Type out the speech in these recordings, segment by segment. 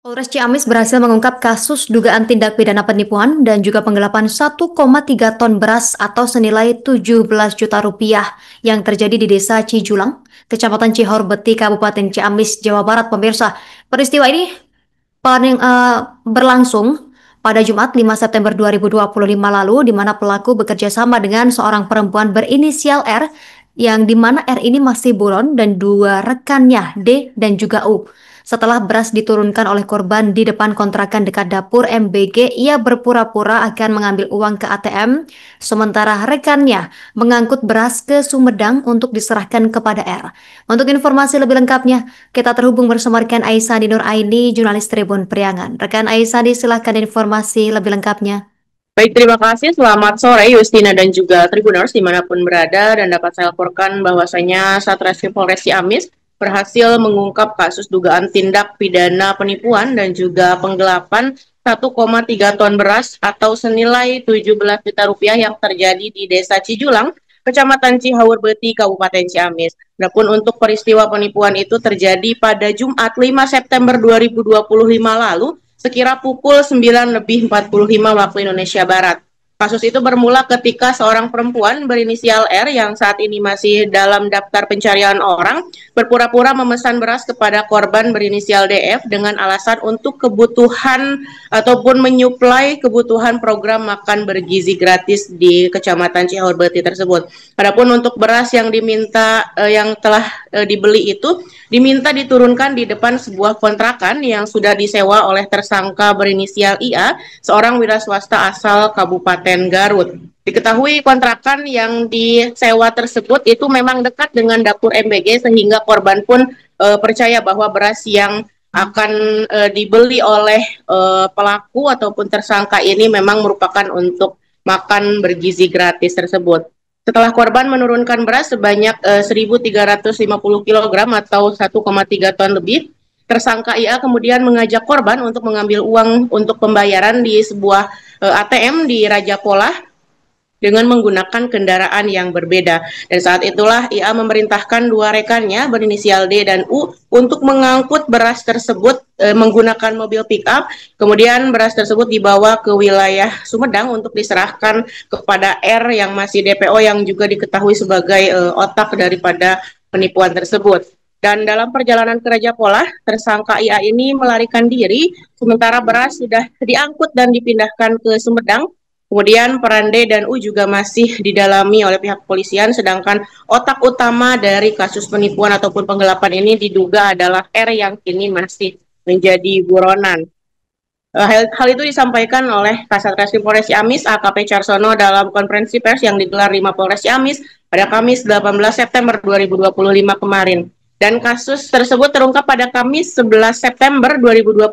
Polres Ciamis berhasil mengungkap kasus dugaan tindak pidana penipuan dan juga penggelapan 1,3 ton beras atau senilai 17 juta rupiah yang terjadi di Desa Cijulang, Kecamatan Cihorbeti, Kabupaten Ciamis, Jawa Barat, pemirsa. Peristiwa ini berlangsung pada Jumat 5 September 2025 lalu, di mana pelaku bekerja sama dengan seorang perempuan berinisial R, yang di mana R ini masih buron, dan dua rekannya D dan juga U. Setelah beras diturunkan oleh korban di depan kontrakan dekat dapur MBG, ia berpura-pura akan mengambil uang ke ATM, sementara rekannya mengangkut beras ke Sumedang untuk diserahkan kepada R. Untuk informasi lebih lengkapnya, kita terhubung bersama rekan Aisani Nur Aini, jurnalis Tribun Priangan. Rekan Aisani, silahkan informasi lebih lengkapnya. Baik, terima kasih. Selamat sore, Justina dan juga Tribuners dimanapun berada, dan dapat saya laporkan bahwasanya Satreskrim Polres Ciamis berhasil mengungkap kasus dugaan tindak pidana penipuan dan juga penggelapan 1,3 ton beras atau senilai 17 juta rupiah yang terjadi di Desa Cijulang, Kecamatan Cihorbeti, Kabupaten Ciamis. Adapun untuk peristiwa penipuan itu terjadi pada Jumat 5 September 2025 lalu, sekira pukul 9:45 waktu Indonesia Barat. Kasus itu bermula ketika seorang perempuan berinisial R yang saat ini masih dalam daftar pencarian orang berpura-pura memesan beras kepada korban berinisial DF dengan alasan untuk kebutuhan ataupun menyuplai kebutuhan program makan bergizi gratis di Kecamatan Cihorbeti tersebut. Adapun untuk beras yang yang telah dibeli itu diminta diturunkan di depan sebuah kontrakan yang sudah disewa oleh tersangka berinisial IA, seorang wira swasta asal Kabupaten Garut. Diketahui kontrakan yang disewa tersebut itu memang dekat dengan dapur MBG, sehingga korban pun percaya bahwa beras yang akan dibeli oleh pelaku ataupun tersangka ini memang merupakan untuk makan bergizi gratis tersebut. Setelah korban menurunkan beras sebanyak 1.350 kg atau 1,3 ton lebih, tersangka IA kemudian mengajak korban untuk mengambil uang untuk pembayaran di sebuah ATM di Raja Polah dengan menggunakan kendaraan yang berbeda. Dan saat itulah IA memerintahkan dua rekannya berinisial D dan U untuk mengangkut beras tersebut menggunakan mobil pick-up. Kemudian beras tersebut dibawa ke wilayah Sumedang untuk diserahkan kepada R yang masih DPO, yang juga diketahui sebagai otak daripada penipuan tersebut. Dan dalam perjalanan ke Raja Polah, tersangka IA ini melarikan diri, sementara beras sudah diangkut dan dipindahkan ke Sumedang. Kemudian peran D dan U juga masih didalami oleh pihak kepolisian, sedangkan otak utama dari kasus penipuan ataupun penggelapan ini diduga adalah R yang kini masih menjadi buronan. Hal itu disampaikan oleh Kasat Reskrim Polres Ciamis AKP Carsono dalam konferensi pers yang digelar di Mapolres Ciamis pada Kamis 18 September 2025 kemarin. Dan kasus tersebut terungkap pada Kamis 11 September 2025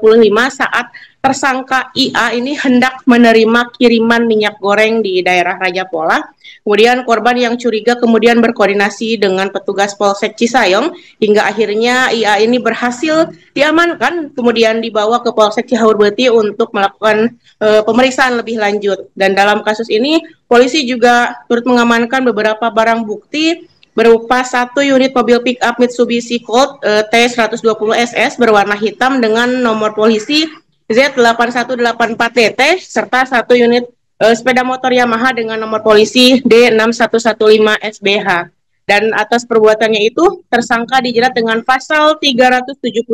saat tersangka IA ini hendak menerima kiriman minyak goreng di daerah Raja Polah. Kemudian korban yang curiga kemudian berkoordinasi dengan petugas Polsek Cisayong hingga akhirnya IA ini berhasil diamankan, kemudian dibawa ke Polsek Cihorbeti untuk melakukan pemeriksaan lebih lanjut. Dan dalam kasus ini polisi juga turut mengamankan beberapa barang bukti berupa satu unit mobil pick-up Mitsubishi Colt T120SS berwarna hitam dengan nomor polisi Z8184TT serta satu unit sepeda motor Yamaha dengan nomor polisi D6115SBH. Dan atas perbuatannya itu, tersangka dijerat dengan pasal 378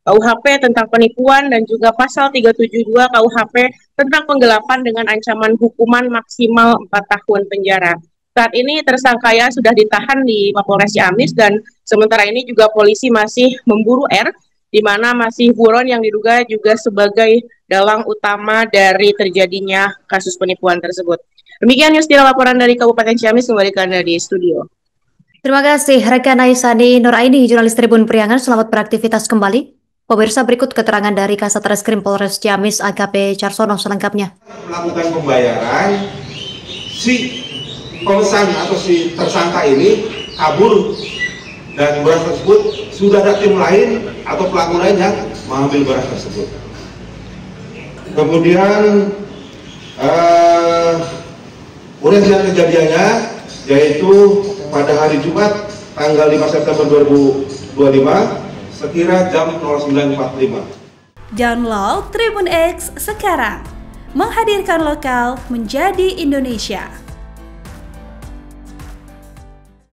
KUHP tentang penipuan dan juga pasal 372 KUHP tentang penggelapan dengan ancaman hukuman maksimal 4 tahun penjara. Saat ini tersangka ya sudah ditahan di Mapolres Ciamis, dan sementara ini juga polisi masih memburu R, di mana masih buron yang diduga juga sebagai dalang utama dari terjadinya kasus penipuan tersebut. Demikian Justina laporan dari Kabupaten Ciamis, kembali ke Anda di studio. Terima kasih rekan Aisani Nur Aini, jurnalis Tribun Priangan. Selamat beraktivitas kembali. Pemirsa, berikut keterangan dari Kasat Reskrim Polres Ciamis AKP Carsono selengkapnya. Melakukan pembayaran, si pemesan atau si tersangka ini kabur, dan beras tersebut sudah ada tim lain atau pelaku lain yang mengambil beras tersebut. Kemudian kejadiannya yaitu pada hari Jumat tanggal 5 September 2025 sekira jam 09.45. Download Tribun X sekarang. Menghadirkan lokal menjadi Indonesia.